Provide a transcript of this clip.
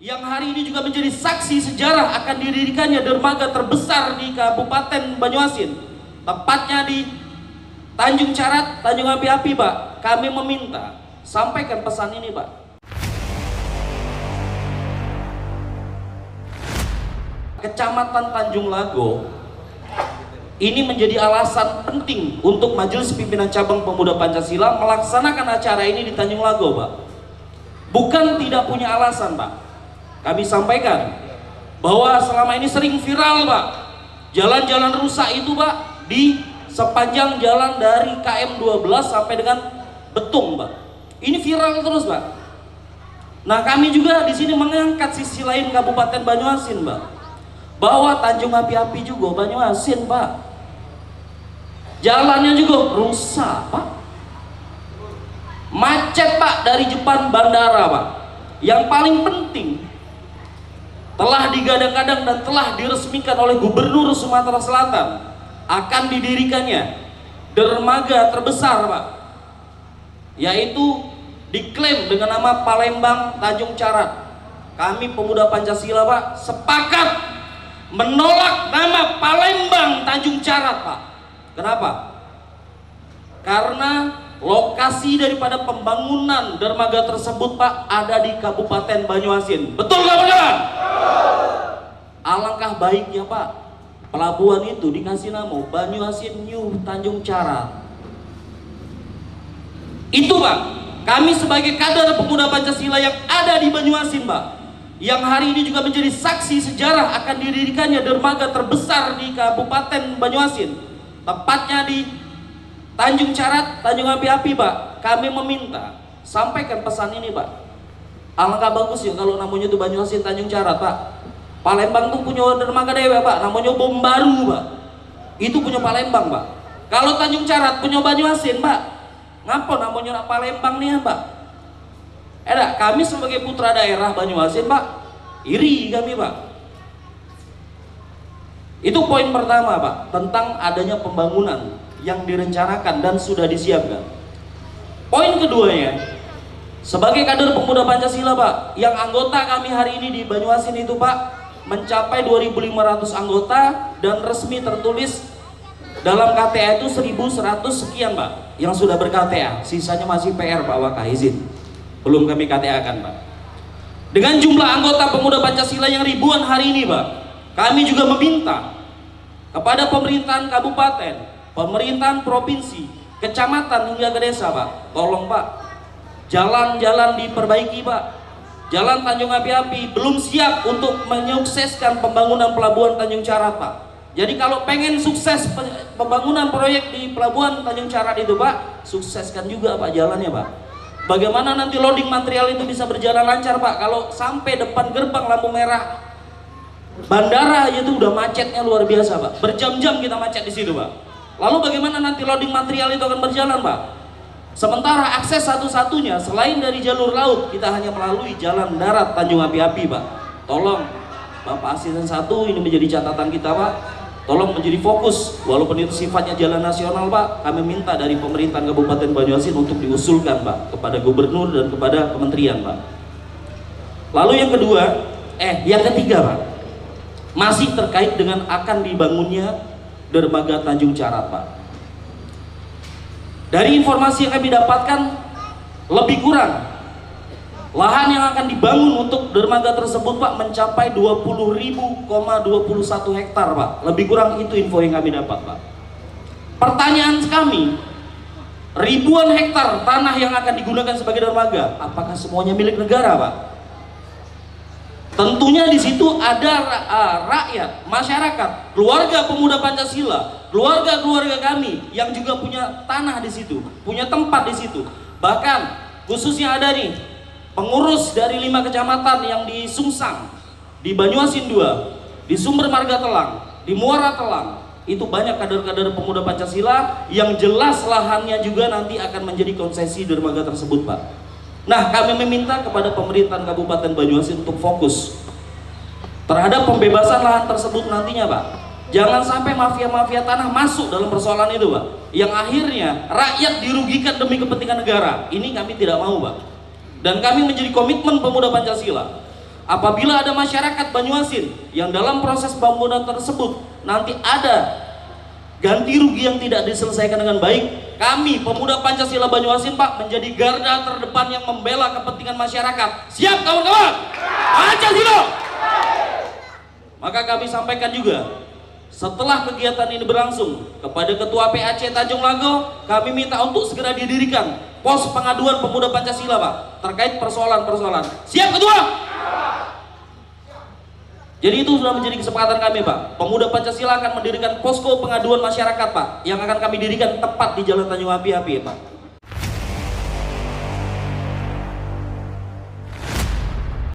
yang hari ini juga menjadi saksi sejarah akan didirikannya dermaga terbesar di Kabupaten Banyuasin, tepatnya di Tanjung Carat, Tanjung Api-Api, Pak. Kami meminta sampaikan pesan ini, Pak. Kecamatan Tanjung Lago ini menjadi alasan penting untuk Majelis Pimpinan Cabang Pemuda Pancasila melaksanakan acara ini di Tanjung Lago, Pak. Bukan tidak punya alasan, Pak. Kami sampaikan bahwa selama ini sering viral, Pak, jalan-jalan rusak itu, Pak, di sepanjang jalan dari KM 12 sampai dengan Betung, Pak. Ini viral terus, Pak. Nah, kami juga di sini mengangkat sisi lain Kabupaten Banyuasin, Pak, bahwa Tanjung Api-Api juga Banyuasin, Pak. Jalannya juga rusak, Pak. Macet, Pak, dari depan bandara, Pak. Yang paling penting, telah digadang-gadang dan telah diresmikan oleh Gubernur Sumatera Selatan akan didirikannya dermaga terbesar, Pak, yaitu diklaim dengan nama Palembang Tanjung Carat. Kami pemuda Pancasila, Pak, sepakat menolak nama Palembang Tanjung Carat, Pak. Kenapa? Karena lokasi daripada pembangunan dermaga tersebut, Pak, ada di Kabupaten Banyuasin. Betul nggak, kawan? Alangkah baiknya, Pak, pelabuhan itu dikasih nama Banyuasin New Tanjung Carat. Itu, Pak, kami sebagai kader pemuda Pancasila yang ada di Banyuasin, Pak, yang hari ini juga menjadi saksi sejarah akan didirikannya dermaga terbesar di Kabupaten Banyuasin, tepatnya di Tanjung Carat, Tanjung Api-Api, Pak. Kami meminta sampaikan pesan ini, Pak. Alangkah bagus ya kalau namanya itu Banyuasin Tanjung Carat, Pak. Palembang tuh punya dermaga dewe, Pak, namanya Bom Baru, Pak. Itu punya Palembang, Pak. Kalau Tanjung Carat punya Banyuasin, Pak, ngapa namanya Palembang nih, Pak? Kami sebagai putra daerah Banyuasin, Pak, iri kami, Pak. Itu poin pertama, Pak, tentang adanya pembangunan yang direncanakan dan sudah disiapkan. Poin keduanya, sebagai kader pemuda Pancasila, Pak, yang anggota kami hari ini di Banyuasin itu, Pak, mencapai 2.500 anggota dan resmi tertulis dalam KTA itu 1.100 sekian, Pak, yang sudah ber-KTA. Sisanya masih PR, Pak Wakah, izin. Belum kami KTA-kan, Pak. Dengan jumlah anggota pemuda Pancasila yang ribuan hari ini, Pak, kami juga meminta kepada pemerintahan kabupaten, pemerintahan provinsi, kecamatan hingga ke desa, Pak, tolong, Pak, jalan-jalan diperbaiki, Pak. Jalan Tanjung Api-Api belum siap untuk menyukseskan pembangunan pelabuhan Tanjung Carat, Pak. Jadi kalau pengen sukses pembangunan proyek di pelabuhan Tanjung Carat itu, Pak, sukseskan juga, Pak, jalannya, Pak. Bagaimana nanti loading material itu bisa berjalan lancar, Pak, kalau sampai depan gerbang lampu merah bandara itu udah macetnya luar biasa, Pak. Berjam-jam kita macet di situ, Pak. Lalu bagaimana nanti loading material itu akan berjalan, Pak? Sementara akses satu-satunya selain dari jalur laut, kita hanya melalui jalan darat Tanjung Api-Api, Pak. Tolong, Bapak Asisten 1, ini menjadi catatan kita, Pak. Tolong menjadi fokus, walaupun itu sifatnya jalan nasional, Pak. Kami minta dari pemerintahan Kabupaten Banyuasin untuk diusulkan, Pak, kepada Gubernur dan kepada Kementerian, Pak. Lalu yang ketiga, Pak, masih terkait dengan akan dibangunnya dermaga Tanjung Carat, Pak. Dari informasi yang kami dapatkan, lebih kurang lahan yang akan dibangun untuk dermaga tersebut, Pak, mencapai 20.021 hektar, Pak. Lebih kurang itu info yang kami dapat, Pak. Pertanyaan kami, ribuan hektar tanah yang akan digunakan sebagai dermaga, apakah semuanya milik negara, Pak? Tentunya di situ ada rakyat, masyarakat, keluarga pemuda Pancasila, keluarga-keluarga kami yang juga punya tanah di situ, punya tempat di situ. Bahkan khususnya ada nih pengurus dari 5 kecamatan yang di Sungsang, di Banyuasin 2, di Sumber Marga Telang, di Muara Telang. Itu banyak kader-kader pemuda Pancasila yang jelas lahannya juga nanti akan menjadi konsesi dermaga tersebut, Pak. Nah, kami meminta kepada pemerintahan Kabupaten Banyuasin untuk fokus terhadap pembebasan lahan tersebut nantinya, Pak. Jangan sampai mafia-mafia tanah masuk dalam persoalan itu, Pak, yang akhirnya rakyat dirugikan demi kepentingan negara. Ini kami tidak mau, Pak. Dan kami menjadi komitmen pemuda Pancasila apabila ada masyarakat Banyuasin yang dalam proses pembangunan tersebut nanti ada ganti rugi yang tidak diselesaikan dengan baik, kami pemuda Pancasila Banyuasin Pak menjadi garda terdepan yang membela kepentingan masyarakat. Siap kawan-kawan? Pancasila! Maka kami sampaikan juga, setelah kegiatan ini berlangsung, kepada Ketua PAC Tanjung Lago, kami minta untuk segera didirikan pos pengaduan pemuda Pancasila Pak, terkait persoalan-persoalan. Siap Ketua? Jadi itu sudah menjadi kesepakatan kami Pak. Pemuda Pancasila akan mendirikan posko pengaduan masyarakat Pak, yang akan kami dirikan tepat di Jalan Tanjung Api-Api Pak.